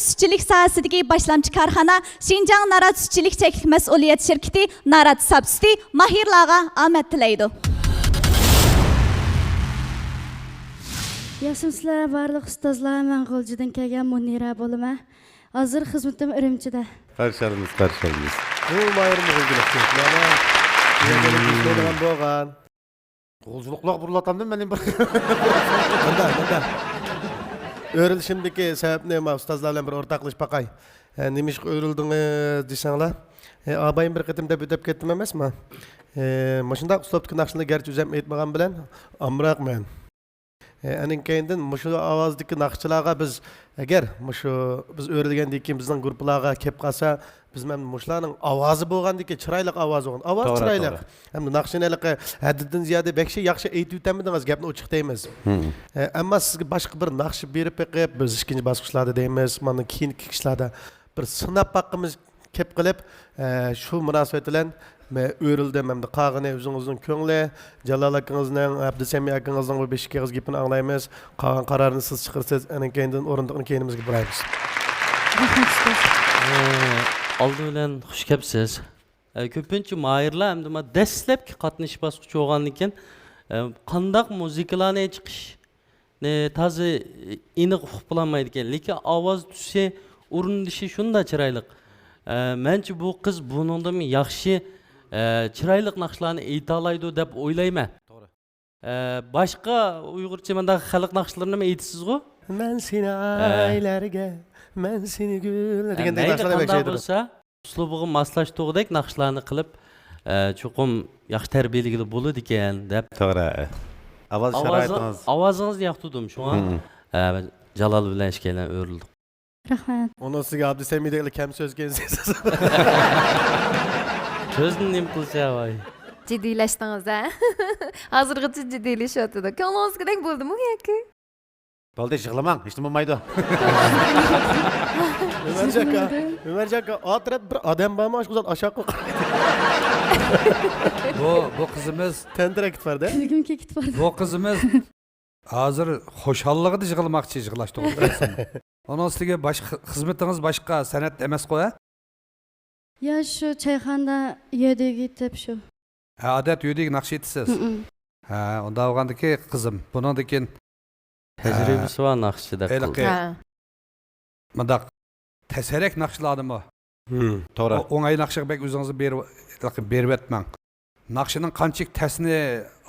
sütçülük sohasidagi boshlamchi korxona Şinjan Narat Sütçülük Cheklik Mas'uliyet Şirketi Narat Sapsiti mahirlarga omad tilaydi. Yaxshi sizlar barliq ustozlar, men G'o'ljidan kelgan Munira bo'laman. Hozir xizmatim Urumchida. Qarşılarımız. Bu mayır mıgılgılık. Mana bo'lgan. G'o'ljiliklar burlatamdan men bir. Bunda. Öğrenişimdeki sebep ne? Ustozlar bilan bir o'rtoqlashib baqay. Nemish öğrildingiz desanglar. Abayım bir qitim deb o'tib ketdim emasmi? Mashunda uslubdagi naqshlarni garchi o'zim aytmagan bilan, amroq men. Aning keyindan mushu ovozdagi naqshchilarga biz agar mushu biz o'rgangandan keyin bizning guruhlarga kelib qolsa, biz men mushlarning ovozi bo'lgandiki, chiroyli ovoz bo'lgan. Ovoz chiroyli. Hamda naqshinaligi haddidan ziyoda bekshi yaxshi aytib o'tamidingiz, gapni ochiq deymiz. Ammo sizga boshqa bir naqshi berib beqib, biz ikkinchi bosqichlarda deymiz, mana keyingi ishlarda bir sinab boqqimiz kelib qilib, shu munosabat bilan men o'rildim hamda qog'ini o'zingizning ko'ngli, Jalol akangizning, Abdusami akangizning bu besh keg'iz gapini anglaymiz. Qolgan qarorni siz chiqarsiz, anan keyindan o'rindiqni keyinimizga buraymiz. Aldı bilan xush kelibsiz. Ko'pincha mayirlar hamda dastlabki qatnashish bosqichi bo'lgandan qandaq muzikalarni chiqishni toza aniq uqib bilolmaydi ekan, lekin ovoz tusi, urindishi shunda chiroyli. Menchi bu qiz buningdan yaxshi chiroyli naqshlarni ayta oladi deb o'ylayman. To'g'ri. Boshqa Uyg'urcha mendagi xalq naqshlarini nima aytasiz-ku? Men seni aylarga, men seni gul degan naqshlar bo'lsa, uslubiga moslashtirgudek naqshlarni qilib, chuqum yaxshi tarbiyali bo'ladi ekan deb. To'g'ri. Ovoz sharoitingiz. Ovozingizni yoqtirdim shunga. Jalol bilan ishlayman, o'rildim. Rahmat. Onun sizga Abdusamidagi kam so'z kelsiz. So'zni nim qilsa voy. Jiddiylashdingiz ha? Hozirgacha jiddiylashyapti. Ko'nglingizdek bo'ldimi yoki? Bo'ldi, yig'lamang, hech nima bo'lmaydi. Umarjaka, otirib bir odam bormi, o'shqizat aşağı Bu qizimiz tendira ketibdi. Kulgim ketibdi. Bu qizimiz hozir xo'shalligida yig'lamoqchi, yig'lashdi. Onun üstüge xizmetingiz boshqa san'at emas-ku, ha? Ya shu çayxonada yediga yetib shu. Ha, odat yediga naqsh etasiz. Ha, unda bo'lgandiki qizim, bundan keyin tajribasi bor naqshida. Ha. Mundaq tasarak naqshladimi? To'g'ri. O'ng'ay naqshga bek o'zingizni berib etmang. Naqshining qanchalik tasini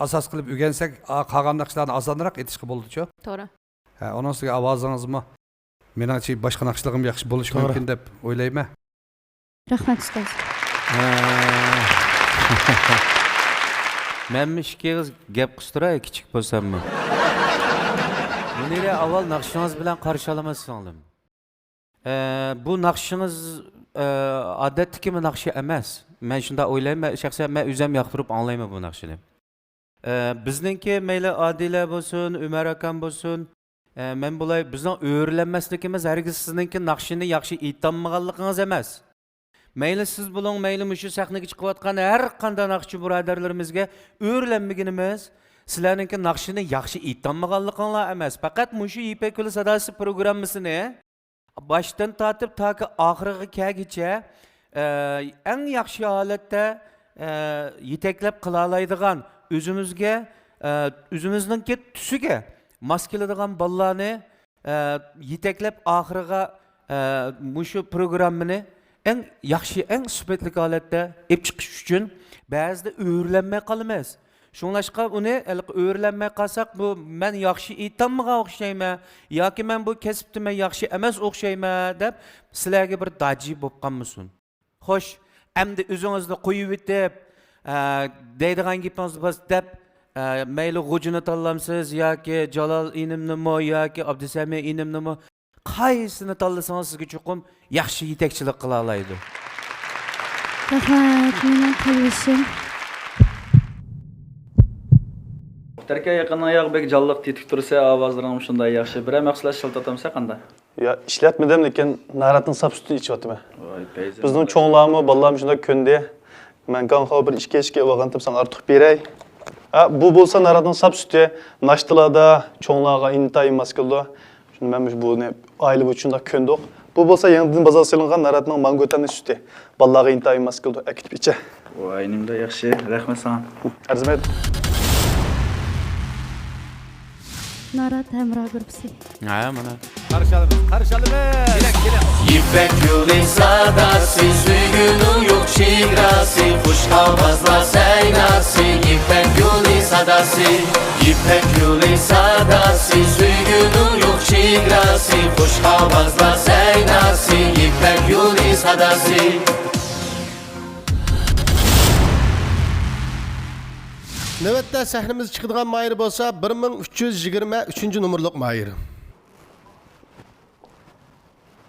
asos qilib o'rgansak, qolgan naqshlarni osonroq etishga bo'ladi-ku. To'g'ri. Ha, onun üstüge ovozingizmi meningcha boshqa naqshligim yaxshi bo'lishi mumkin deb o'ylayman. Rahmat ustoz. Menmi ikkingiz gap qilishtiray, kichik bo'lsammi? Munira, avval naqshingiz bilan qarshi olaman singlim. Bu naqshingiz odatdagi naqshi emas. Men shunda o'ylayman, shaxsan men o'zim yoqtirib anglayman bu naqshini. Bizningki mayli Odila bo'lsin, Umar akam bo'lsin, men bulay bizning o'rlanmasligimiz hargiz sizningki naqshini yaxshi aytolmaganligingiz emas. Mayli siz buning, mayli mushu sahnaga chiqayotgan har qanday naqshchi birodarlarimizga o'rlanmaganimiz, sizlarningki naqshini yaxshi aytolmaganliginglar emas. Faqat mushu Ipak Yo'li sadosi programmasini boshdan tortib toki oxiriga kelguncha eng yaxshi holatda yetaklab qila oladigan o'zimizga, o'zimizningki tusiga mos keladigan bolalarni yetaklab oxiriga mushu programmani eng yaxshi, eng sifatli holatda olib chiqish uchun ba'zida o'rlanmay qolamiz. Shunlashqa uni o'rlanmay qolsak, bu men yaxshi aytolmagan o'xshayman yoki men bu kasbda men yaxshi emas o'xshayman deb sizlarga bir daji bo'lib qolmasin. Xo'sh, endi o'zingizni qo'yib etib deydigan gapingiz bor deb mayli G'ujini tanlamsiz yoki Jalol inimnimi yoki Abdusami inimnimi, qaysini tanlasangiz sizga chuqum yaxshi yetakchilik qila oladi. Rahmat, mening qilishim. Terke yaqindan yoq bek jalliq tetik tursa, ovozlaring shunday yaxshi. Bir maqsadlar shiltatamsa qanday? Ya ishlatmadim, lekin Naratning sap sutini ichyapman. Bizning cho'nglarmi, bolalarimiz shunday ko'ndi. Men qanqa bir ishga olgandim, sen ortiq beray. Bu bo'lsa Naratning sap suti nashtalarda cho'nglarga intayin maskulda. Shuni men buni oila uchun da ko'ndik. Bu bolsa yanıdan bazal selingan naratning mangotanı sütü. Ballağı intayı maskıldı. Ekitip içe. Vay, nimde yaxshi. Rahmat sana. Arzimet. Narat Hemra Gruppasi. Ha, mana. Karışalım. İpek yolu sadası, suyunu yok şigrası, kuş havazla seynası. İpek yolu sadası, İpek yolu sadası, suyunu yok şigrası, kuş havazla seynası. İpek yolu sadası. Növbətdə səhnimiz çıxıdığan mayır bolsa 1323 numurluq mayır.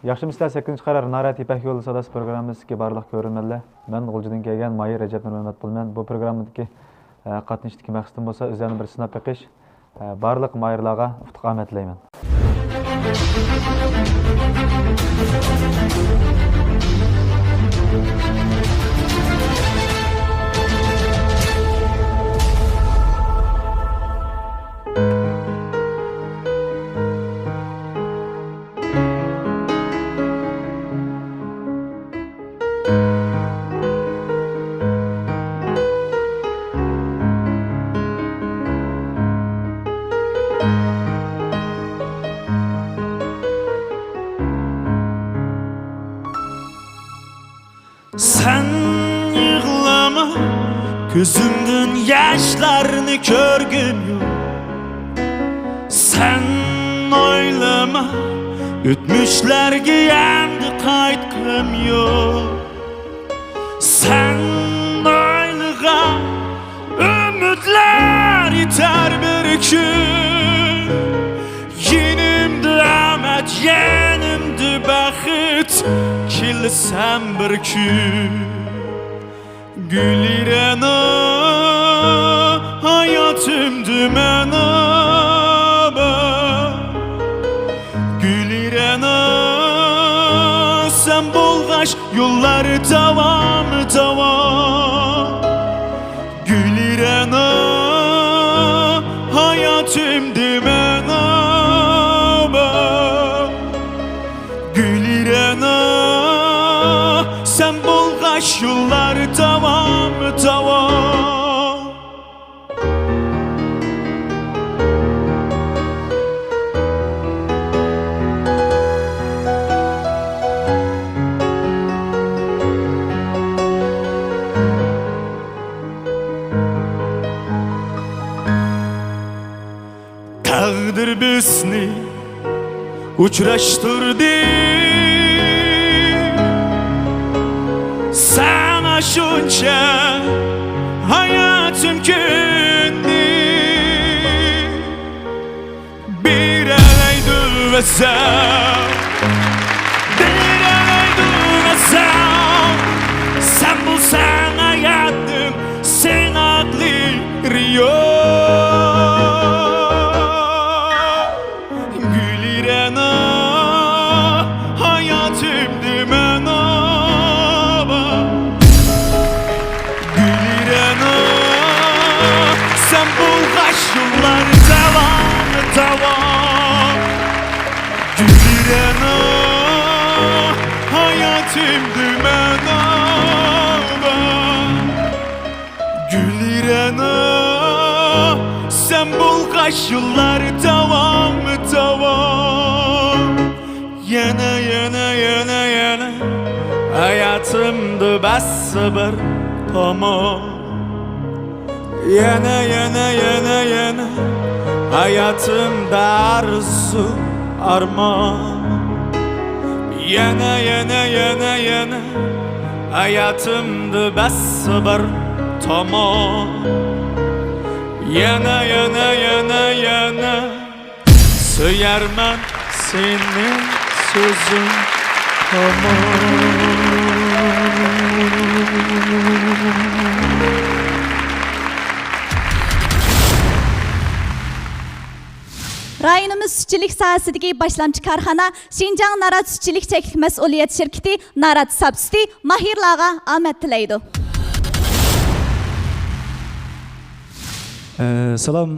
Yaxshimizlar 8-qarar Narat İpek Yolu Sadası programımızdaki barlıq görünmələr. Mən Gulcudan kelgan Mayır Recep Nurmehmet Bulman. Bu programdaki qatnashdiki maqsadim bolsa o'zlarini bir sinab beqish. Barlıq mayırlarga uftqomat tilayman. Sen yığlama, gözümdün yaşlarını körgün yok. Sen oylama, ötmüşlerge yendi qaytqım yok. Sen oylığa, ümitler yeter bir gün. Yenimdi amet, yenimdi baxit, kilsem bir gün. Gülirena, hayatımdı mena. Gülirena, sen bolğaş yolları davam. Gülirena, hayatımdı mena. Gülirena, sen bolğaş yolları davam. Taqdir bizni uçraştırdı. Sana şunca hayatım gündü. Bir eleydi ve sen, bir eleydi ve sen. Sen bulsan hayatım, sen adlı yok. Gülirena, hayatımdı mena. Gülirena, sen bulğaş yolları davam. Gülirena, hayatımdı mena. Gülirena, sen bulğaş yolları davam. Yana hayatımdı basbir tamam. Yana hayatımda arzu arman. Yana hayatımdı basbir tamam. Yana söyərmən senin sözün tamam. Rayonimiz sütçülük sahəsidəki başlamçı karxana Şinjan Narat Sütçülük Çəklik Məsuliyyət Şirkəti Narat Sabsüti Mahirlağa amət tiləydi. Salam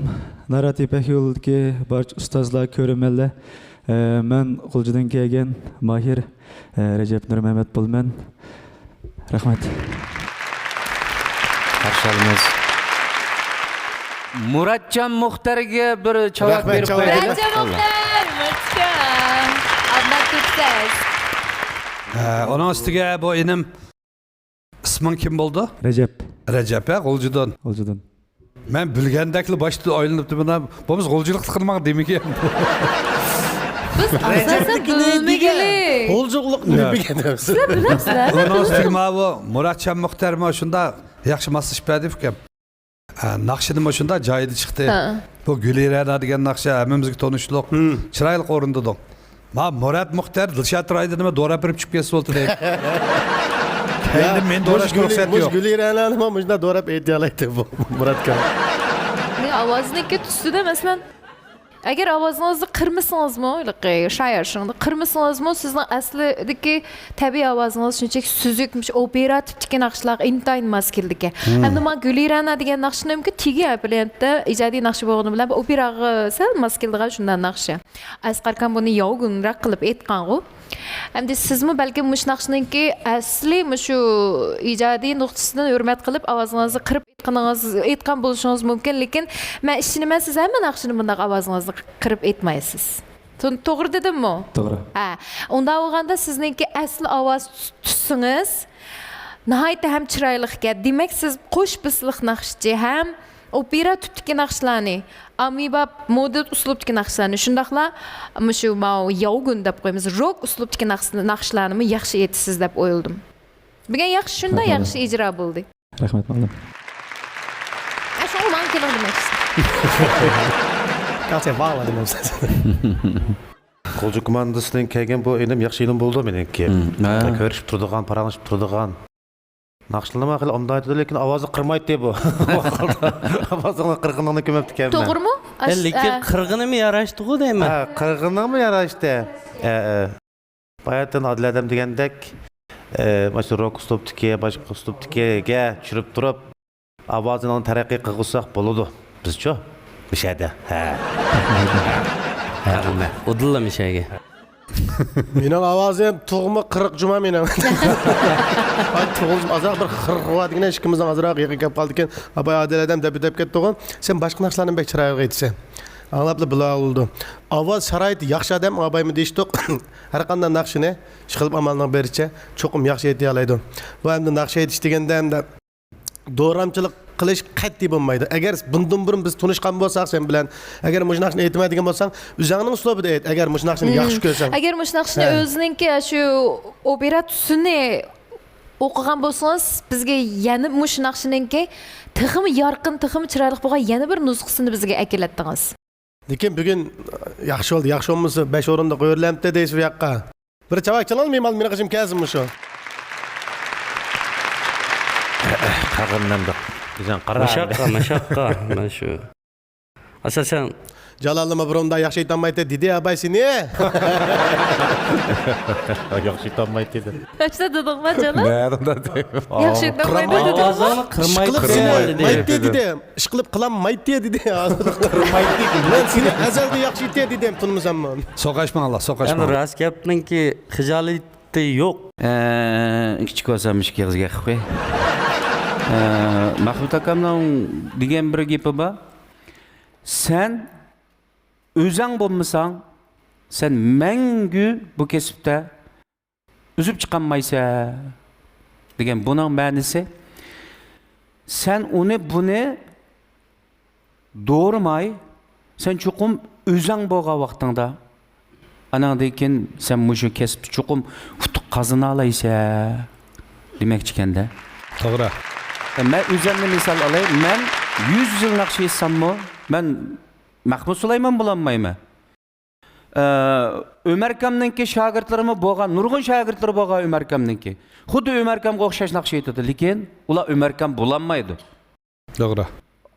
Narat İpek Yolu'daki barcha ustozlar, ko'rmanlar. Men Gulcudan kelgen Mahir Recep Nur Mehmet Bulmen. Rahmat. Qarşalımız. Muratcan Muxtarga bir cevap berib qo'yaylik. Muratcan Muxtar, Muratcan. Abla Tutses. Onun üstüge bu inim ismin kim buldu? Recep. Recep ya, Gulcudan. Gulcudan. Ben bilgendekli başta oylanıptı buna. Bu biz Gulculuk kılmak demek. Biz asasen bilmegili. Gulculuk ne bilgendimiz? Sizler bilemsizler. Onun üstüge bu Muratcan Muxtar mı şunda yaxşı maslaşmadı fikrim. Nakşidim şunda caydı çıktı. Bu Gülirana degan nakşa hemmimizga tanışlık. Chiroyli o'rindidim. Ma Murat Muxtar Dilshod Raydinimi doğrab berib chiqib ketsa bo'ldi deb. Endi men doğrashga ruxsat yo'q. Gülirana nima mujda doğrab aytayoladi bu Muratga. Ne ovozniki tusida masalan agar ovozingizni qirmasangiz-mi, shayar shunda qirmasangiz-mi, sizning aslidagi tabiiy ovozingiz shunchaki suzukmish, operativ naqshlar intayin mos keldiki. Endi men Gulirana degan naqshnimki tigi bilanda ijodiy naqsh bo'lgani bilan operaga sal mos keldigan shundan naqshi. Asqarkan buni yovgunroq qilib aytgan-ku. Endi sizmi balki mush naqshniki asli shu ijodiy nuqtasidan hurmat qilib ovozingizni qirib aytgan bo'lishingiz mumkin, lekin men ishonaman siz hamma naqshni bunday ovozingizni qirib aytmaysiz. To'g'ri dedimmi? To'g'ri. Ha, unda bo'lganda sizningki asli ovoz tutsangiz nihoyatda ham chiroyli ekan. Demak siz qo'sh bisliq naqshchi ham opera tutdiki naqshlarni, amibab model uslubdagi naqshlarni, shundaqla shu yovgun deb qo'yamiz, rock uslubdagi naqshlarni yaxshi aytasiz deb o'yladim. Bugun yaxshi shunday yaxshi ijro bo'ldi. Rahmat ma'lum. Shu man keldim demaksiz. Kalsa bağla dememsiz. Gulcu komandasından kelgen bu elim yaxshi ilim bo'ldi meniki. Ko'rishib turadigan, paranglashib turadigan. Naqshlama qilib ondaydi, lekin ovozi qirmaydi deb bu. Ovozini qirg'inini ko'mabdi keldi. To'g'rimi? Lekin qirg'inimi yarashdi-ku deyman. Ha, qirg'inimi yarashdi. Bayatdan Adil adam degandek, mana rock uslubdagi, boshqa uslubdagiga tushirib turib, ovozini taraqqiy qilsak bo'ladi. Bizchi? Mishada. Ha. Udilla mishaga. Mening ovozim tug'mi 40 juma mening. Tug'ilishim azroq bir xirqovatgina ishimizdan azroq yiqib qoldi ekan. Abay Adil adam deb ketdi-ku. Sen boshqa narsalarni bek chiroyli aytsan. Anglabli bular oldu. Ovoz sharoiti yaxshi odam abaymi deyishdik. Har qanday naqshini ishqilib amalning bericha cho'qim yaxshi aytay oladi. Bu endi naqsh aytish deganda endi doğramchilik qilish qat'iy bo'lmaydi. Agar bundan burun biz tunishgan bo'lsak sen bilan, agar mush naqshni aytmaydigan bo'lsang, o'zingning uslubida ayt. Agar mush naqshni yaxshi ko'rsang. Agar mush naqshni o'ziningki shu operatsiyasini o'qigan bo'lsangiz, bizga yana mush naqshiningki tiximi yorqin, tiximi chiroyli bo'lgan yana bir nusxasini bizga akilatdingiz. Lekin bugun yaxshi oldu, yaxshi olmasa 5 o'rinda qo'yilibdi deysiz bu yoqqa. Bir chavak chalolmayman, meni qishim kelsinmi shu? Qarg'inamda. Bizan Mashaqqa, mana shu. Asosan Jalolnima burunda yaxshi aytolmaydi dedi abay seni. Yaxshi aytolmaydi dedi. Qachda dedingmi Jalol? Yaxshi aytolmaydi dedi. ovozini qirmaydi dedi. Ish qilib qilamaydi dedi. Qirmaydi. Men seni azalda yaxshi aytdi dedim, tunmisanmi? So'qashma Allah, so'qashma. Endi rost gapninki xijolatda yo'q. Kichik bo'lsam ishga qizga qilib qo'y. Mahmud akamning degan bir gapi bor. Sen o'zing bo'lmasang, sen mangu bu kasbda o'zib chiqolmaysan degan buning ma'nosi. Sen buni doğramay, sen chuqum o'zing bo'lgan vaqtingda anandan keyin sen mushu kasbni chuqum utuq qozona olaysan demoqchi ekanda. To'g'ri. Ben üzerine misal alayım. Ben 100 yıl naqsh etsammi, ben Mahmud Sulayman bo'lanmayman. Ömer Kamninki shogirdlarimi bo'lgan, nurg'un shogirdlar bo'lgan Ömer Kamninki. Xuddi Ömer Kamga o'xshash naqsh etadi, lekin ular Ömer Kam bo'lanmaydi. To'g'ri.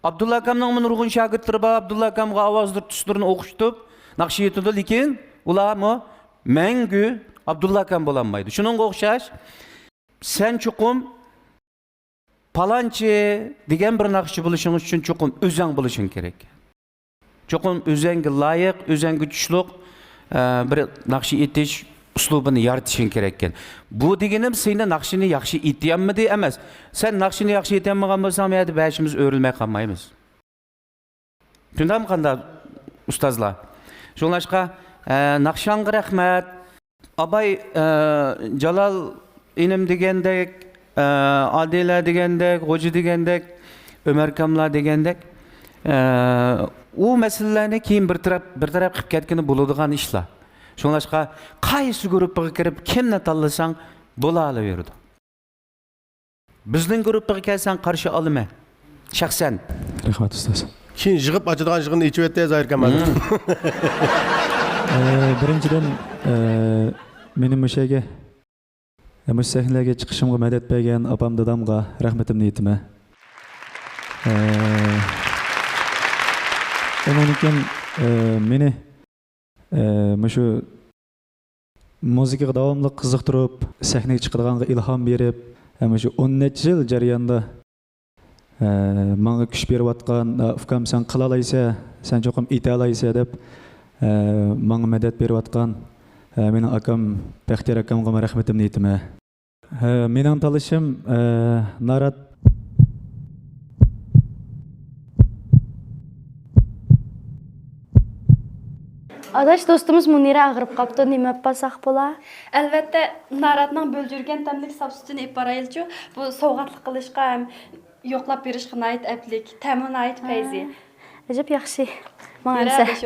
Abdulla Kamning nurg'un shogirdlari bor, Abdulla Kamga ovozlar tushlarini o'qitib, naqsh etadi, lekin ularmi mangu Abdulla Kam bo'lanmaydi. Shuningga o'xshash sen chuqum Palanchi degan bir naqshchi bo'lishing uchun chuqum o'zing bo'lishing kerak. Chuqum o'zingga loyiq, o'zingga tushliq bir naqshi etish uslubini yaratishing kerak ekan. Bu deganim seni naqshini yaxshi etyapmidi emas. Sen naqshini yaxshi etolmagan bo'lsang, bu yerda bashimiz o'rilmay qolmaymiz. Tushundingmi qanday ustozlar? Shunlashqa naqshanga rahmat. Abay Jalal inim degandek, Adila degandek, Hoji degandek, Ömer Kamla degandek u masalalarni keyin bir taraf qilib ketgani bo'ladigan ishlar. Shunlashqa qaysi guruhga kirib kimni tanlasang bo'la olaveradi. Bizning guruhga kelsang qarshi olaman. Shaxsan. Rahmat ustoz. Keyin yig'ib ochadigan yig'ini ichib etdi Zoir Kamal. Birinchidan mening o'shaga sahnalarga chiqishimga madad bergan opam dadamga rahmatimni aytaman. Onun için meni shu muzikaga davomli qiziqtirib, sahnaga chiqadiganga ilhom berib, shu 10 necha yil jarayonida menga kuch berayotgan, ukam sen qila olaysan, sen cho'qim ayta olaysan deb menga madad berayotgan mening akam Baxtiyor akamga rahmatimni aytaman. Mening tanishim Narat Adaş dostumuz Munira ağırıp kaptı, nime yapmasak bola? Elbette Narat'ın böldürgen temlik substitüsünü iparayılçı. Bu soğukatlık kılışqa hem yoklap berişqine ait eplik, təmin ait feyzi. Əcəb yaxşı. Maalesef.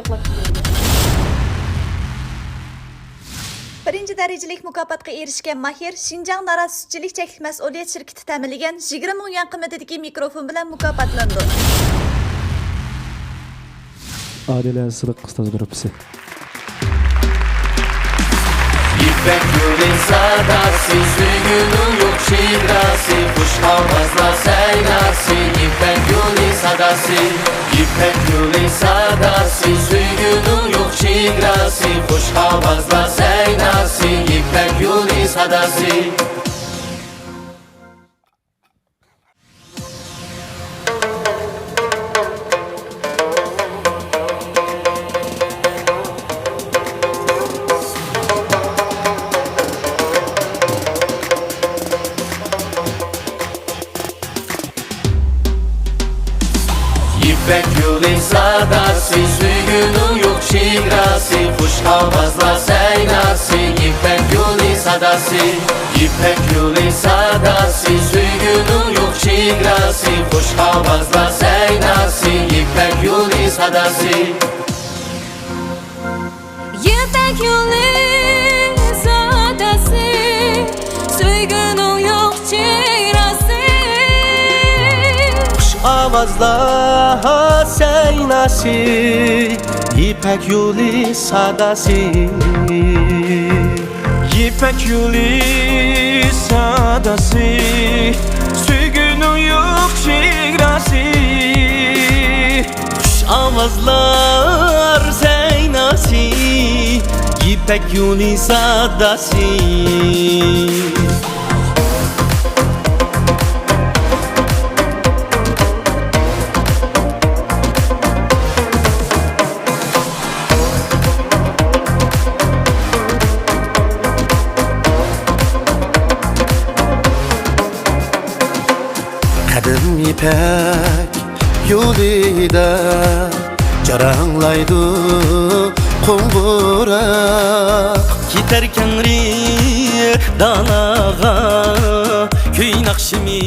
Birinci dereceli mukofotga erishgan Mahir Şinjan Nara Sütçilik Cheklik Mas'uliyat shirkati ta'minlagan 20 ming yuan qiymatidagi mikrofon bilan mukofotlandi. Adile Sıdık Ustaz Grupusu. İpek yolun sadası, suyunun yok şidrası, kuş havazla seynası. İpek yolun sadası, İpek yolun sadası, suyunun yok şidrası, kuş havazla seynası. İpek yolun sadası. İpek yolun sadası, suyunun yok şidrası, kuş havazla seynası. İpek yolun sadası, İpek yolun sadası, suyunun yok şidrası, kuş havazla seynası. İpek yolun sadası. İpek yolun sadası, suyunun yok şidrası. Avazla seynası, İpek yolu sadası. İpek yolu sadası, suyunun yok şigrası. Kuş avazlar seynası, İpek yolu sadası. İpek yolida jaranglaydı qo'ng'uroq. Ketarkan dalaga kuy naqshimi